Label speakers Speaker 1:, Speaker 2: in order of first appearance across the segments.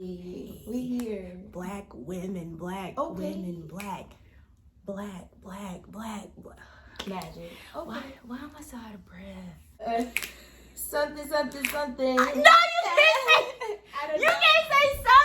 Speaker 1: We here.
Speaker 2: Black women, black women, black.
Speaker 1: Magic. Okay.
Speaker 2: Why am I so out of breath?
Speaker 1: Something.
Speaker 2: No, you can't say. You can't say something.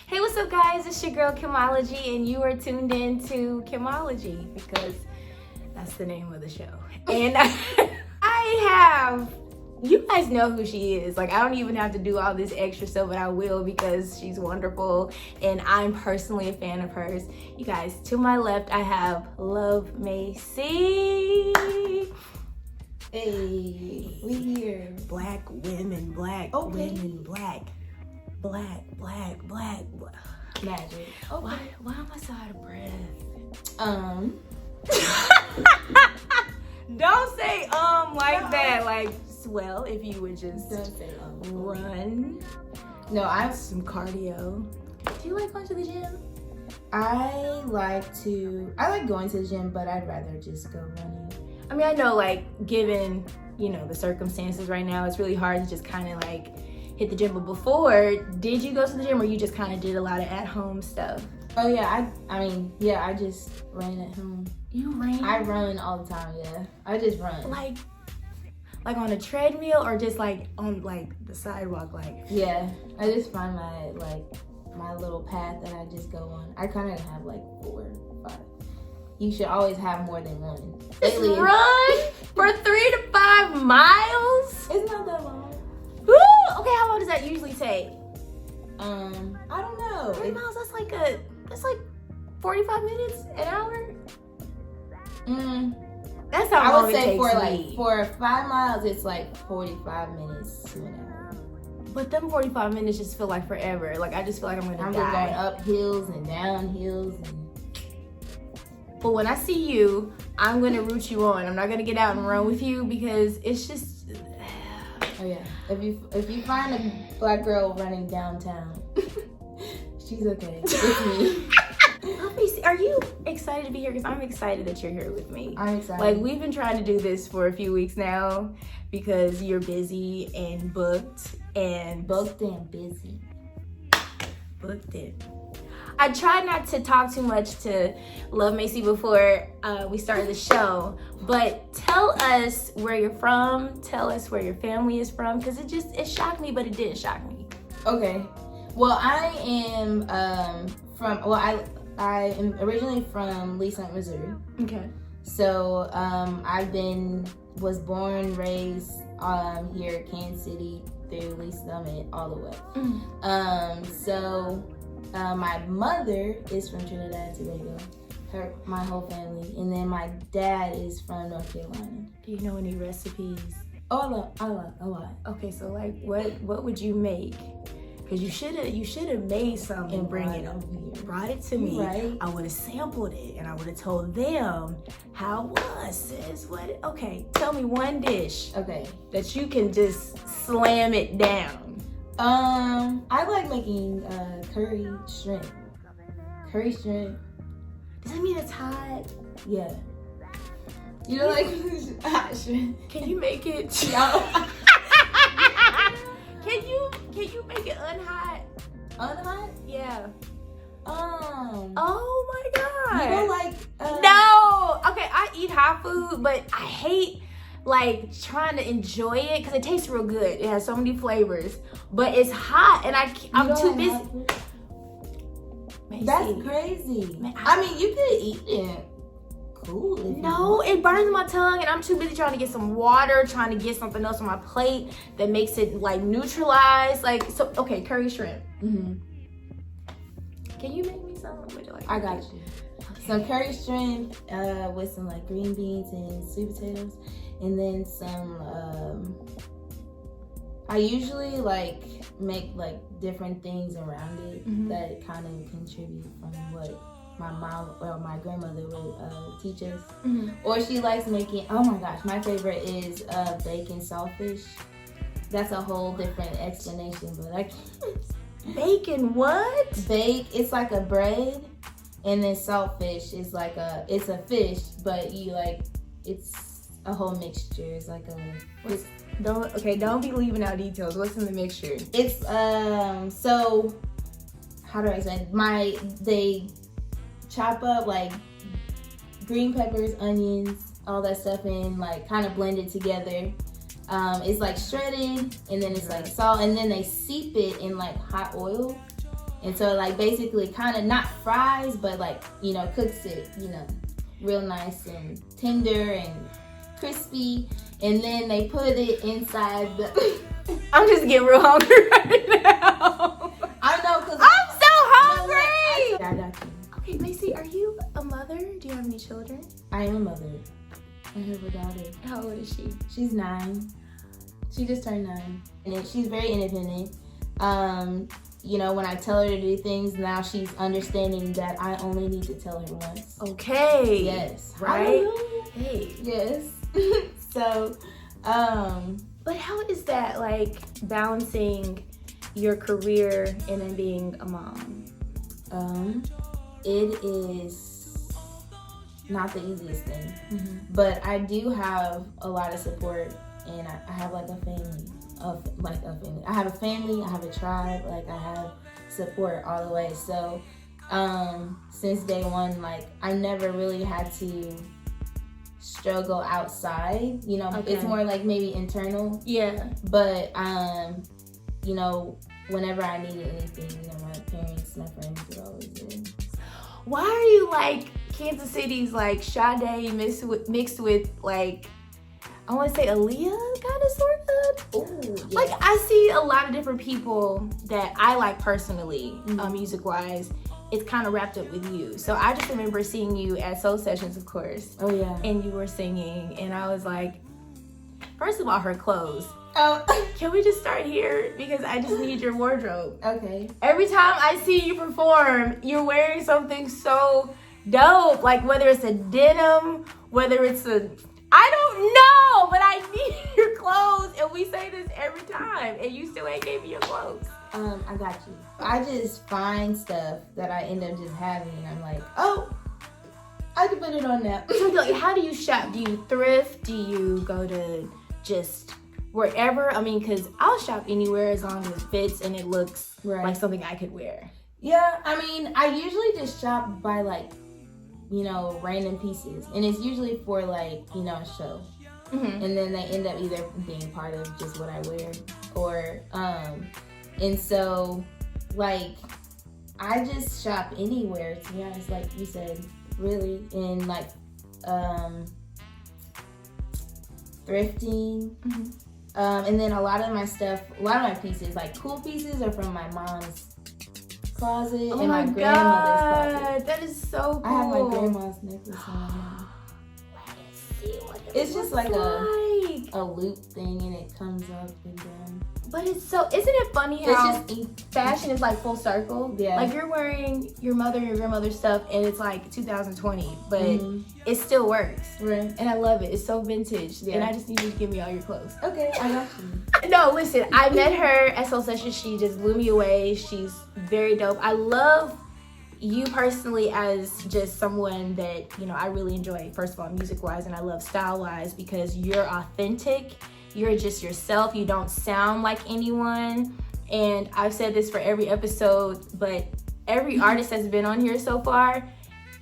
Speaker 2: Hey, what's up, guys? It's your girl Kimology, and you are tuned in to Kimology because that's the name of the show. And you guys know who she is. Like, I don't even have to do all this extra stuff, but I will because she's wonderful, and I'm personally a fan of hers. You guys, to my left, I have Love Mae C.
Speaker 1: Hey, we here.
Speaker 2: Black women, black women, black.
Speaker 1: Magic. Okay.
Speaker 2: Why am I so out of breath? Don't say like that. Like, well, if you would just
Speaker 1: Don't say
Speaker 2: run.
Speaker 1: No,
Speaker 2: I have some cardio. Do you like going to the gym?
Speaker 1: I like going to the gym, but I'd rather just go running.
Speaker 2: I mean, I know, like, given, the circumstances right now, it's really hard to just kind of like hit the gym. But before, did you go to the gym, or you just kind of did a lot of at-home stuff?
Speaker 1: Oh yeah, I just ran at home.
Speaker 2: You ran?
Speaker 1: I run all the time. Yeah, I just run.
Speaker 2: Like on a treadmill, or just like on like the sidewalk? Like,
Speaker 1: yeah, I just find my little path that I just go on. I kind of have like 4 or 5. You should always have more than one.
Speaker 2: Just run for 3 to 5 miles?
Speaker 1: It's not that long.
Speaker 2: Woo! Okay, how long does that usually take?
Speaker 1: I don't know.
Speaker 2: 3 miles, that's like 45 minutes, an hour? That's how
Speaker 1: I
Speaker 2: long
Speaker 1: would
Speaker 2: it
Speaker 1: say
Speaker 2: takes
Speaker 1: for 5 miles, it's like 45 minutes to an hour.
Speaker 2: But them 45 minutes just feel like forever. Like, I just feel like I'm gonna die.
Speaker 1: Going up hills and down hills.
Speaker 2: But when I see you, I'm gonna root you on. I'm not gonna get out and run with you because it's just.
Speaker 1: Oh yeah. If you find a black girl running downtown, she's okay. It's me.
Speaker 2: Are you excited to be here? Because I'm excited that you're here with me.
Speaker 1: I'm excited.
Speaker 2: Like, we've been trying to do this for a few weeks now because you're busy and booked and
Speaker 1: busy.
Speaker 2: Booked it. I tried not to talk too much to Love Mae C before we started the show, but tell us where you're from. Tell us where your family is from, because it shocked me, but it didn't shock me.
Speaker 1: Okay. Well, I am I am originally from Lee Summit, Missouri.
Speaker 2: Okay.
Speaker 1: So was born, raised here, Kansas City, through Lee Summit, all the way. My mother is from Trinidad and Tobago, my whole family, and then my dad is from North Carolina.
Speaker 2: Do you know any recipes?
Speaker 1: Oh, a lot.
Speaker 2: Okay, so like, what would you make? Because you should have made something and bring it over here. Brought it to me.
Speaker 1: Right.
Speaker 2: I would have sampled it and I would have told them how it was. Sis, okay, tell me one dish.
Speaker 1: Okay.
Speaker 2: That you can just slam it down.
Speaker 1: I like making curry shrimp. Curry shrimp.
Speaker 2: Does that mean it's hot?
Speaker 1: Yeah. You know, like hot shrimp.
Speaker 2: Can you make it?
Speaker 1: No.
Speaker 2: Can you make it unhot?
Speaker 1: Unhot?
Speaker 2: Yeah.
Speaker 1: Oh
Speaker 2: my God.
Speaker 1: You don't like?
Speaker 2: No. Okay, I eat hot food, but I hate like trying to enjoy it because it tastes real good. It has so many flavors, but it's hot and I'm too busy.
Speaker 1: That's crazy. Man, I mean, you could eat it. Cool.
Speaker 2: No, it burns my tongue, and I'm too busy trying to get some water, trying to get something else on my plate that makes it like neutralize. Like, so okay, curry shrimp.
Speaker 1: Can
Speaker 2: you make me some?
Speaker 1: I got you. Okay. Some curry shrimp with some like green beans and sweet potatoes, and then some. I usually like make like different things around it that kind of contribute from what my mom or my grandmother would teach us. Or she likes making, oh my gosh, my favorite is bacon saltfish. that's a whole different explanation, but I can't.
Speaker 2: Bacon what?
Speaker 1: Bake, it's like a bread, and then saltfish is like it's a fish, but you like, it's a whole mixture. It's like
Speaker 2: Don't be leaving out details. What's in the mixture?
Speaker 1: It's so how do I explain? They chop up like green peppers, onions, all that stuff in, like kind of blend it together. It's like shredded, and then it's like salt, and then they seep it in like hot oil, and so like basically kind of not fries, but like, you know, cooks it, you know, real nice and tender and crispy, and then they put it inside the
Speaker 2: I'm just getting real hungry right now.
Speaker 1: I know, because
Speaker 2: I'm so hungry.
Speaker 1: I got you.
Speaker 2: Okay, Macy, are you a mother? Do you have any children?
Speaker 1: I am a mother. I have a daughter.
Speaker 2: How old is she?
Speaker 1: She's 9. She just turned 9, and she's very independent. You know, when I tell her to do things, now she's understanding that I only need to tell her once.
Speaker 2: Okay.
Speaker 1: Yes.
Speaker 2: Right? Hey.
Speaker 1: Yes. So,
Speaker 2: but how is that, like, balancing your career and then being a mom?
Speaker 1: It is not the easiest thing, but I do have a lot of support, and I have like a family. I have a family, I have a tribe, like I have support all the way. So since day one, like I never really had to struggle outside, you know. It's more like maybe internal.
Speaker 2: Yeah.
Speaker 1: But you know, whenever I needed anything, you know, my parents, my friends were always there.
Speaker 2: Why are you like Kansas City's like Sade mixed with like, I want to say Aaliyah, kind of, sort of?
Speaker 1: Ooh, yeah.
Speaker 2: Like, I see a lot of different people that I like personally, music-wise. It's kind of wrapped up with you. So I just remember seeing you at Soul Sessions, of course.
Speaker 1: Oh, yeah.
Speaker 2: And you were singing, and I was like, first of all, her clothes.
Speaker 1: Oh.
Speaker 2: Can we just start here? Because I just need your wardrobe.
Speaker 1: Okay.
Speaker 2: Every time I see you perform, you're wearing something so dope. Like, whether it's a denim, whether it's a... I don't know, but I need your clothes, and we say this every time, and you still ain't gave me your clothes.
Speaker 1: I got you. I just find stuff that I end up just having, and I'm like, oh, I can put it on now.
Speaker 2: So, like, how do you shop? Do you thrift? Do you go to just wherever? I mean, because I'll shop anywhere as long as it fits and it looks like something I could wear.
Speaker 1: Yeah, I mean, I usually just shop by, like, you know, random pieces, and it's usually for, like, you know, a show. And then they end up either being part of just what I wear, or and so, like, I just shop anywhere, to be honest, like you said, really. And like thrifting, and then a lot of my pieces, like cool pieces, are from my mom's closet and my grandmother's closet.
Speaker 2: That is so cool.
Speaker 1: I have my grandma's necklace on. It's just like a loop thing, and it comes up and down.
Speaker 2: But it's so, isn't it funny how
Speaker 1: it's just
Speaker 2: fashion is like full circle?
Speaker 1: Yeah.
Speaker 2: Like, you're wearing your mother and your grandmother's stuff, and it's like 2020, but it still works.
Speaker 1: Right.
Speaker 2: And I love it. It's so vintage.
Speaker 1: Yeah.
Speaker 2: And I just need you to give me all your clothes.
Speaker 1: Okay, I got you.
Speaker 2: No, listen, I met her at Soul Session. She just blew me away. She's very dope. I love you personally as just someone that, you know, I really enjoy, first of all, music-wise, and I love style-wise, because you're authentic. You're just yourself. You don't sound like anyone. And I've said this for every episode, but every artist that's been on here so far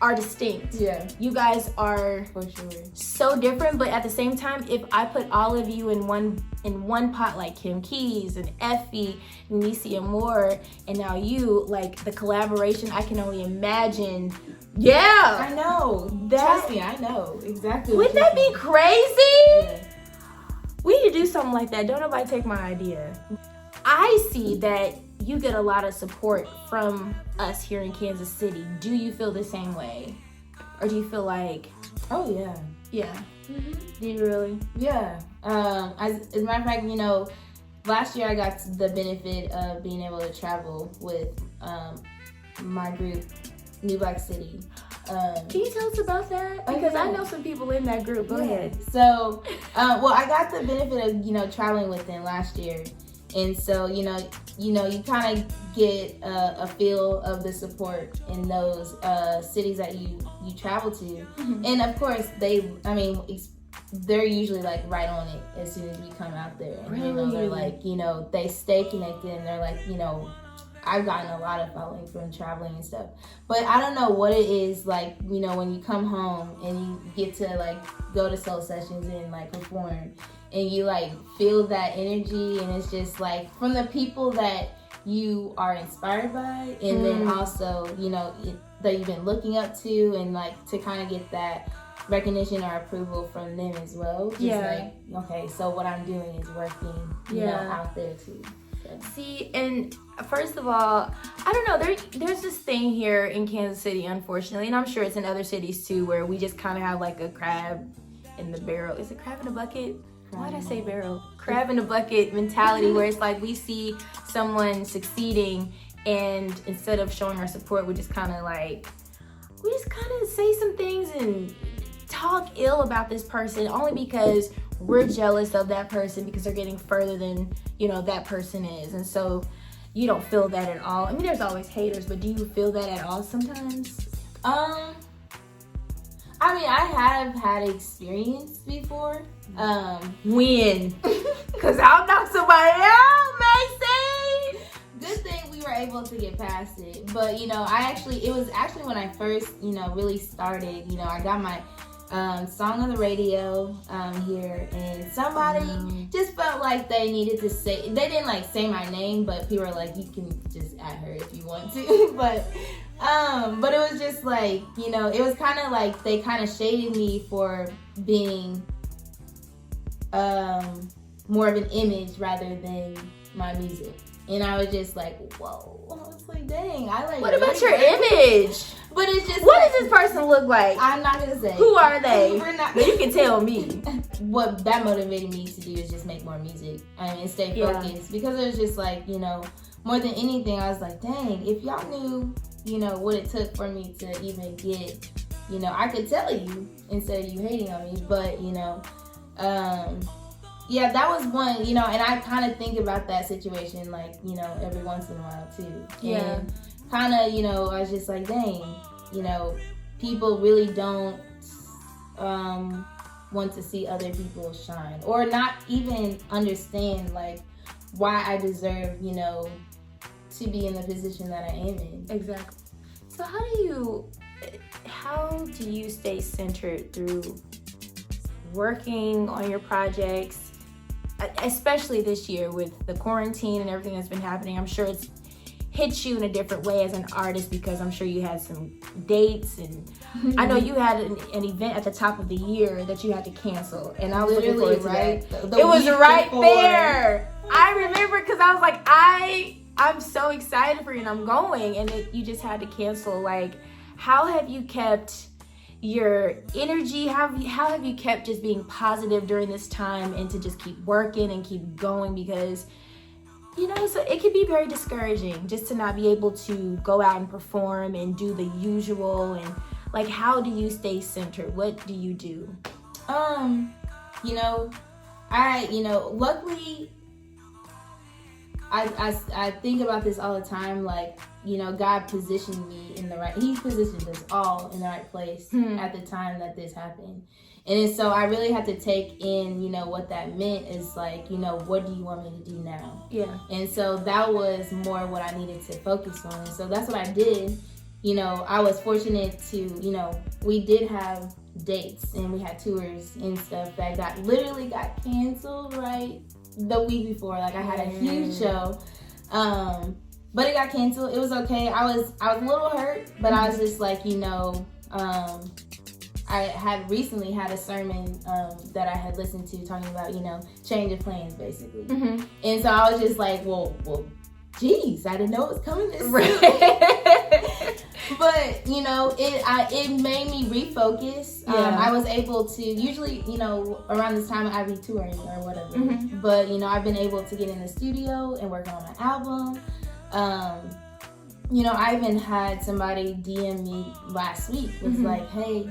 Speaker 2: are distinct. Yeah. You guys are
Speaker 1: for sure
Speaker 2: so different, but at the same time, if I put all of you in one pot, like Kim Keys and Effie, Mae C and more, and now you, like, the collaboration, I can only imagine. Yeah.
Speaker 1: I know. Trust me, I know exactly.
Speaker 2: Wouldn't that be crazy?
Speaker 1: Yeah.
Speaker 2: We need to do something like that. Don't nobody take my idea. I see that you get a lot of support from us here in Kansas City. Do you feel the same way? Or do you feel like...
Speaker 1: Oh, yeah.
Speaker 2: Yeah. Do you really?
Speaker 1: Yeah. As a matter of fact, you know, last year I got the benefit of being able to travel with my group, New Black City.
Speaker 2: Can you tell us about that? Because I know some people in that group. Go ahead.
Speaker 1: So, well, I got the benefit of traveling with them last year, and so you kind of get a feel of the support in those cities that you travel to,
Speaker 2: Mm-hmm.
Speaker 1: and of course they're usually like right on it as soon as we come out there, and
Speaker 2: Really?
Speaker 1: they're like they stay connected, and they're like I've gotten a lot of following from traveling and stuff. But I don't know what it is, like, when you come home and you get to, like, go to soul sessions and, like, perform. And you, like, feel that energy. And it's just, like, from the people that you are inspired by. And then also, that you've been looking up to. And, like, to kind of get that recognition or approval from them as well. Just like, okay, so what I'm doing is working, out there, too.
Speaker 2: See, and first of all, I don't know, there's this thing here in Kansas City, unfortunately, and I'm sure it's in other cities too, where we just kind of have like a crab in the barrel. Is it crab in a bucket? Why did I say barrel? Crab in a bucket mentality, where it's like we see someone succeeding, and instead of showing our support, we just kind of say some things and talk ill about this person only because we're jealous of that person because they're getting further than that person is. And so you don't feel that at all. I mean, there's always haters, but do you feel that at all sometimes?
Speaker 1: I mean, I have had experience before.
Speaker 2: When? Because I'll knock somebody out, Macy.
Speaker 1: Good thing we were able to get past it. But it was actually when I first really started. I got my song on the radio here, and somebody just felt like they needed to say, they didn't like say my name, but people were like, you can just add her if you want to. but it was just like, it was kind of like they kind of shaded me for being more of an image rather than my music. And I was just like, whoa. I was like, dang, I like.
Speaker 2: What about your image?
Speaker 1: But it's just.
Speaker 2: What does this person look like?
Speaker 1: I'm not gonna say.
Speaker 2: Who are they?
Speaker 1: We're not.
Speaker 2: But you can tell me.
Speaker 1: What that motivated me to do is just make more music. And stay focused, because it was just like, more than anything, I was like, dang, if y'all knew, what it took for me to even get, I could tell you instead of you hating on me. But yeah, that was one, and I kind of think about that situation, like, every once in a while, too.
Speaker 2: Yeah.
Speaker 1: And kind of, I was just like, dang, people really don't want to see other people shine, or not even understand, like, why I deserve, to be in the position that I am in.
Speaker 2: Exactly. So how do you stay centered through working on your projects, especially this year with the quarantine and everything that's been happening? I'm sure it's hit you in a different way as an artist, because I'm sure you had some dates, and I know you had an event at the top of the year that you had to cancel, and I was looking forward to that. It was right there. I remember, because I was like, I'm so excited for you, and I'm going, and you just had to cancel. Like, how have you kept your energy? How have you kept just being positive during this time, and to just keep working and keep going? Because so it can be very discouraging just to not be able to go out and perform and do the usual. And like, how do you stay centered? What do you do?
Speaker 1: Luckily, I think about this all the time. Like, God positioned me in the right. He positioned us all in the right place at the time that this happened. And so I really had to take in, what that meant is like, what do you want me to do now?
Speaker 2: Yeah.
Speaker 1: And so that was more what I needed to focus on. And so that's what I did. I was fortunate to, we did have dates and we had tours and stuff that got canceled right the week before. Like, I had a huge show. But it got canceled. It was okay. I was a little hurt, but I was just like, I had recently had a sermon that I had listened to talking about, change of plans, basically. Mm-hmm. And so I was just like, well, geez, I didn't know it was coming this soon. But, it made me refocus.
Speaker 2: Yeah.
Speaker 1: I was able to, usually, around this time I'd be touring or whatever. Mm-hmm. But, I've been able to get in the studio and work on an album. I even had somebody DM me last week. Was like, hey,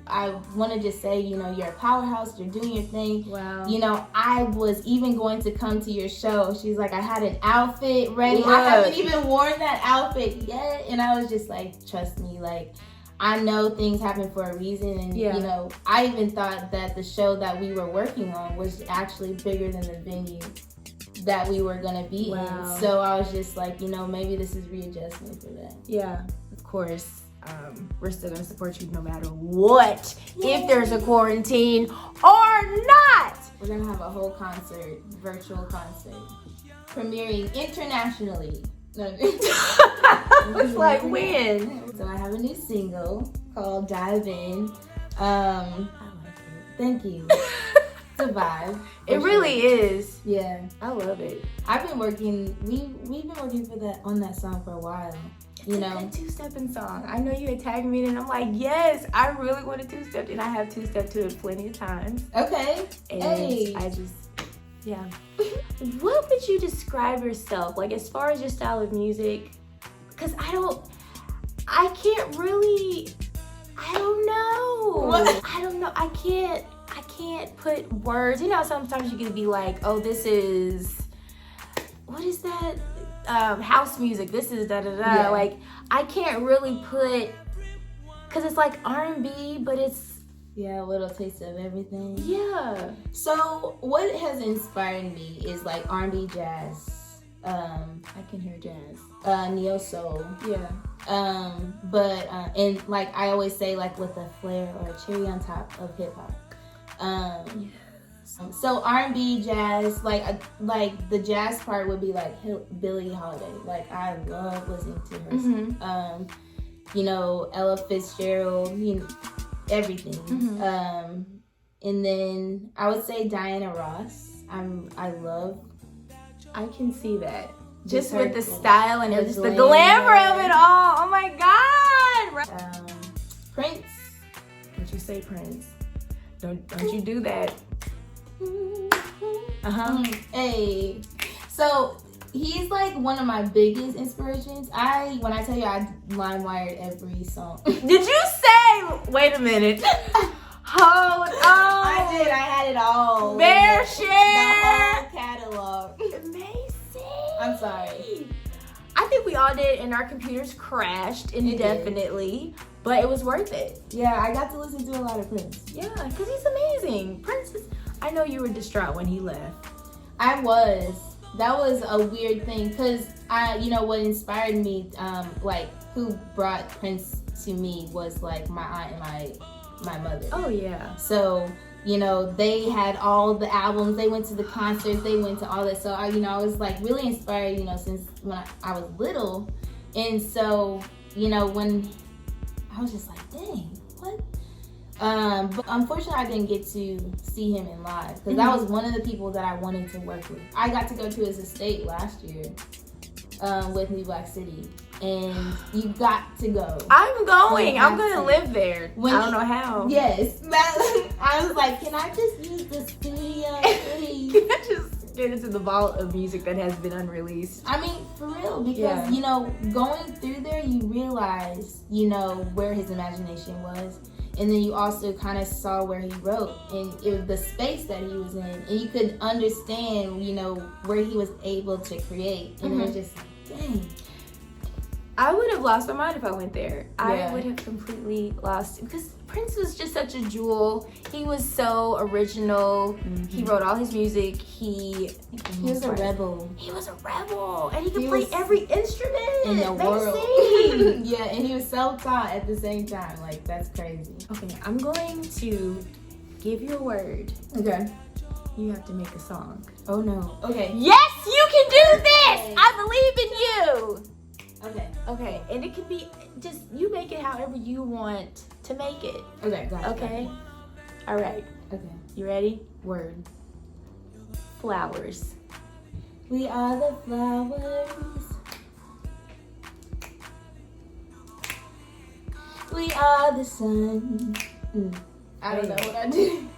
Speaker 1: I want to just say, you're a powerhouse. You're doing your thing.
Speaker 2: Wow.
Speaker 1: I was even going to come to your show. She's like, I had an outfit ready.
Speaker 2: Look.
Speaker 1: I haven't even worn that outfit yet. And I was just like, trust me, like, I know things happen for a reason. And, I even thought that the show that we were working on was actually bigger than the venue that we were gonna be in. So I was just like, maybe this is readjustment for that.
Speaker 2: Yeah, of course. We're still gonna support you no matter what. Yay. If there's a quarantine or not.
Speaker 1: We're gonna have a whole virtual concert, premiering internationally.
Speaker 2: It's like when?
Speaker 1: So I have a new single called Dive In.
Speaker 2: I like it.
Speaker 1: Thank you. It's a vibe.
Speaker 2: It really is.
Speaker 1: Yeah,
Speaker 2: I love it.
Speaker 1: I've been working. We've been working on that song for a while.
Speaker 2: It's a good two-stepping song. I know you had tagged me in, and I'm like, yes, I really want to two-step, and I have two-stepped to it plenty of times.
Speaker 1: Okay.
Speaker 2: And
Speaker 1: hey.
Speaker 2: Yeah. What would you describe yourself like as far as your style of music? Because I don't know.
Speaker 1: What?
Speaker 2: I don't know. I can't put words. Sometimes you can be like, oh, this is, what is that? House music. This is da-da-da.
Speaker 1: Yeah.
Speaker 2: Like, I can't really put, because it's like R&B, but it's,
Speaker 1: yeah, a little taste of everything.
Speaker 2: Yeah.
Speaker 1: So what has inspired me is like R&B, jazz.
Speaker 2: I can hear jazz.
Speaker 1: Neo soul.
Speaker 2: Yeah.
Speaker 1: And like I always say, like with a flair or a cherry on top of hip hop. So R&B, jazz, like the jazz part would be like Billie Holiday. Like I love listening to her. Ella Fitzgerald. Everything. And then I would say Diana Ross.
Speaker 2: I can see that. Just with the style and just the glamour of it all. Oh my God.
Speaker 1: Prince.
Speaker 2: Don't you say Prince. Don't you do that.
Speaker 1: Hey. So he's like one of my biggest inspirations. When I tell you I LimeWired every song.
Speaker 2: Did you say, wait a minute. Hold on.
Speaker 1: I did. I had it all.
Speaker 2: Bear share.
Speaker 1: The whole catalog.
Speaker 2: Amazing.
Speaker 1: I'm sorry.
Speaker 2: I think we all did, and our computers crashed indefinitely, but it was worth it.
Speaker 1: Yeah, I got to listen to a lot of Prince.
Speaker 2: Yeah, because he's amazing. Prince is, I know you were distraught when he left.
Speaker 1: I was. That was a weird thing, because what inspired me, like who brought Prince to me was like my aunt and my mother.
Speaker 2: Oh yeah.
Speaker 1: So they had all the albums, they went to the concerts, they went to all that. So I was like really inspired, since when I was little. And so, when I was just like, dang, what? But unfortunately I didn't get to see him in live, because that was one of the people that I wanted to work with. I got to go to his estate last year with New Black City. And you got to go.
Speaker 2: I'm going. I'm going to live there. I don't know how.
Speaker 1: Yes. I was like, can I just use the studio, please?
Speaker 2: Can I just get into the vault of music that has been unreleased?
Speaker 1: I mean, for real. Because, going through there, you realize, where his imagination was. And then you also kind of saw where he wrote and the space that he was in. And you could understand, where he was able to create. And it was just like, dang.
Speaker 2: I would have lost my mind if I went there.
Speaker 1: Yeah.
Speaker 2: I would have completely lost, because Prince was just such a jewel. He was so original. He wrote all his music. He
Speaker 1: was a rebel.
Speaker 2: He was a rebel, and he could play every instrument
Speaker 1: in the world. Yeah, and he was self-taught at the same time. Like, that's crazy.
Speaker 2: Okay, I'm going to give you a word.
Speaker 1: Okay.
Speaker 2: You have to make a song.
Speaker 1: Oh no. Okay.
Speaker 2: Yes, you can do this. I believe in you. Okay, and it can be just, you make it however you want to make it.
Speaker 1: Okay, got it.
Speaker 2: Okay? All right.
Speaker 1: Okay.
Speaker 2: You ready?
Speaker 1: Word.
Speaker 2: Flowers.
Speaker 1: We are the flowers. We are the sun. I don't know what I did.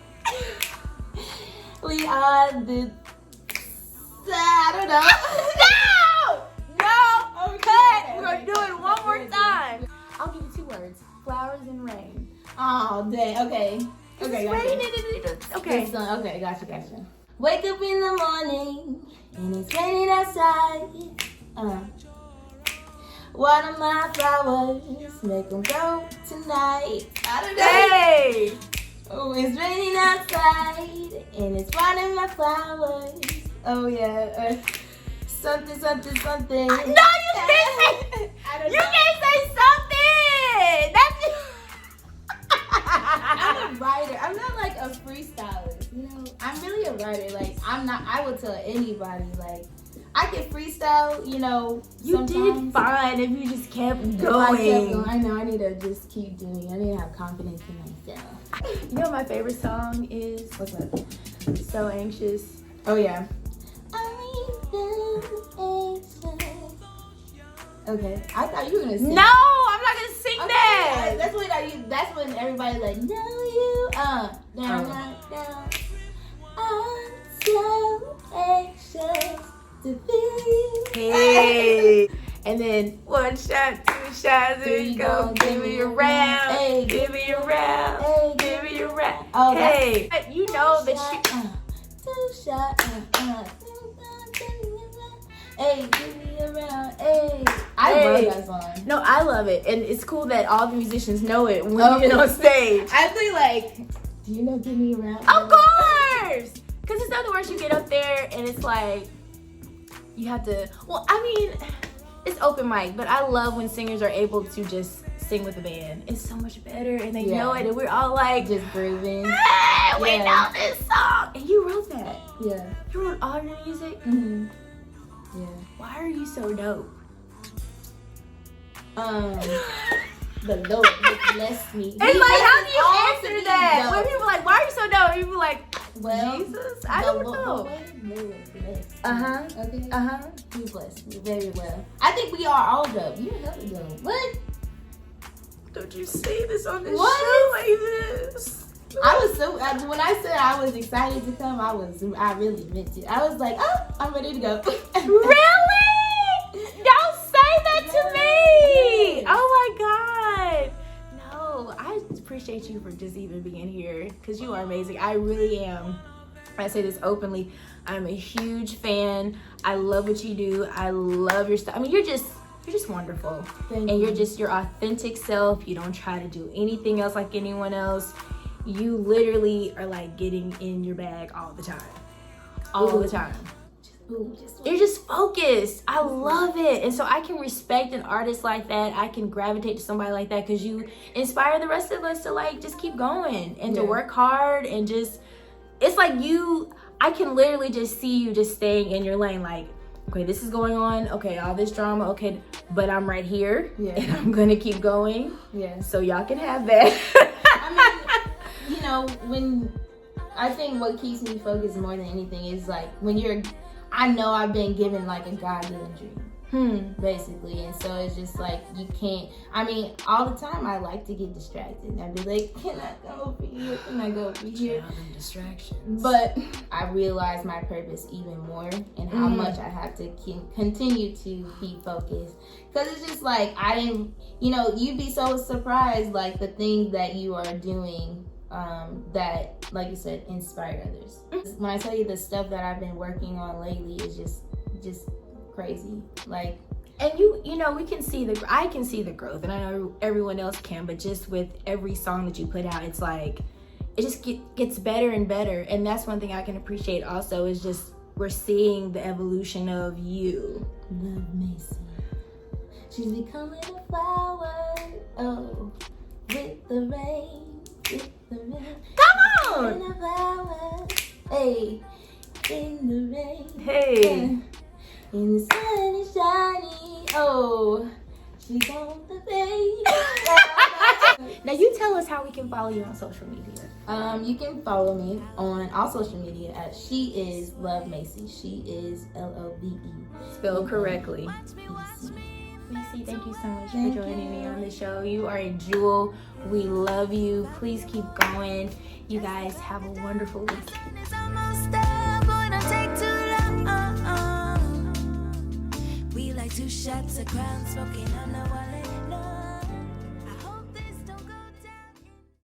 Speaker 1: We are the... I don't know.
Speaker 2: No!
Speaker 1: Okay.
Speaker 2: We're going to
Speaker 1: Okay.
Speaker 2: It's
Speaker 1: Gotcha.
Speaker 2: raining. Okay.
Speaker 1: This song, okay, gotcha. Wake up in the morning and it's raining outside. Water my flowers, make them grow tonight. I don't know.
Speaker 2: Hey.
Speaker 1: Oh, it's raining outside and it's watering my flowers. Oh yeah, something.
Speaker 2: No, you can't say. You can't say something. That's.
Speaker 1: I'm a writer. I'm not like a freestyler. You know, I'm really a writer. Like I'm not. I would tell anybody like I can freestyle. You know,
Speaker 2: You did
Speaker 1: sometimes.
Speaker 2: fine if you just kept
Speaker 1: If I kept
Speaker 2: going.
Speaker 1: going. I know. I need to just keep doing it. I need to have confidence in myself.
Speaker 2: You know what my favorite song is?
Speaker 1: What's that?
Speaker 2: So Anxious.
Speaker 1: Oh yeah. Okay, I thought you were gonna sing.
Speaker 2: No, I'm not gonna sing
Speaker 1: Okay,
Speaker 2: that.
Speaker 1: That's when everybody's like, no, you down. I'm so anxious to feel.
Speaker 2: Hey. And then 1 shot, 2 shots,
Speaker 1: Three
Speaker 2: and go. Give me a round.
Speaker 1: Hey.
Speaker 2: Give me a round.
Speaker 1: Hey.
Speaker 2: Give me a round.
Speaker 1: Oh,
Speaker 2: Hey. You know that she.
Speaker 1: 2 shot. Hey, give me a round. Hey. I love that song.
Speaker 2: No, I love it. And it's cool that all the musicians know it when you get on stage.
Speaker 1: I feel like, do you know Give Me a Round?
Speaker 2: Of course! Because it's other words you get up there and it's like, you have to, well, I mean, it's open mic, but I love when singers are able to just sing with the band. It's so much better and they know it and we're all like,
Speaker 1: just grooving.
Speaker 2: hey, we know this song. And you wrote that.
Speaker 1: Yeah.
Speaker 2: You wrote all your music?
Speaker 1: Mm-hmm. Yeah.
Speaker 2: Why are you so dope?
Speaker 1: The Lord has blessed me.
Speaker 2: It's like, how do you
Speaker 1: all
Speaker 2: answer
Speaker 1: to be
Speaker 2: that?
Speaker 1: dope.
Speaker 2: When people are like, why are you so dope? People are like,
Speaker 1: Well,
Speaker 2: Jesus? I don't know.
Speaker 1: The Lord blessed me.
Speaker 2: Uh-huh.
Speaker 1: Okay.
Speaker 2: Uh-huh.
Speaker 1: He blessed me very well. I think we are all dope. You're hella dope. What?
Speaker 2: Don't you say this on this
Speaker 1: What?
Speaker 2: show like this?
Speaker 1: I was so when I said I was excited to come, I really meant it. I was like, oh, I'm ready to go.
Speaker 2: Really? Don't say that to me!
Speaker 1: Yes.
Speaker 2: Oh my God! No, I appreciate you for just even being here because you are amazing. I really am. I say this openly. I'm a huge fan. I love what you do. I love your stuff. I mean, you're just wonderful.
Speaker 1: Thank
Speaker 2: And
Speaker 1: you.
Speaker 2: you're just your authentic self. You don't try to do anything else like anyone else. You literally are like getting in your bag all the time. All the time. You're just focused. I love it. And so I can respect an artist like that. I can gravitate to somebody like that because you inspire the rest of us to like just keep going and to work hard and just, it's like I can literally just see you just staying in your lane like, okay, this is going on. Okay, all this drama. Okay, but I'm right here and I'm going to keep going.
Speaker 1: Yeah.
Speaker 2: So y'all can have that.
Speaker 1: I mean, you know, when I think what keeps me focused more than anything is like when I know I've been given like a God-given dream, basically, and so it's just like you can't. I mean, all the time I like to get distracted. I'd be like, "Can I go over here? Can I go over here?"
Speaker 2: Distractions.
Speaker 1: But I realize my purpose even more and how much I have to continue to be focused. Because it's just like I didn't, you know, you'd be so surprised like the things that you are doing. That, like you said, inspire others. When I tell you the stuff that I've been working on lately is just crazy. Like,
Speaker 2: and you know, I can see the growth, and I know everyone else can. But just with every song that you put out, it's like it just gets better and better. And that's one thing I can appreciate. Also, is just we're seeing the evolution of you.
Speaker 1: Love Mae C. She's becoming a flower. Oh, with the rain.
Speaker 2: Come on!
Speaker 1: In a flower, hey, in the rain,
Speaker 2: Hey,
Speaker 1: in the sun is shining, oh, she's on the bay.
Speaker 2: now you tell us how we can follow you on social media.
Speaker 1: You can follow me on all social media at She Is Love Mae C. She is LOVE.
Speaker 2: Spelled correctly. Mae C, thank you so much for joining me on the show. You are a jewel. We love you. Please keep going. You guys have a wonderful week.
Speaker 3: We like 2 shots of Crown smoking on the wall.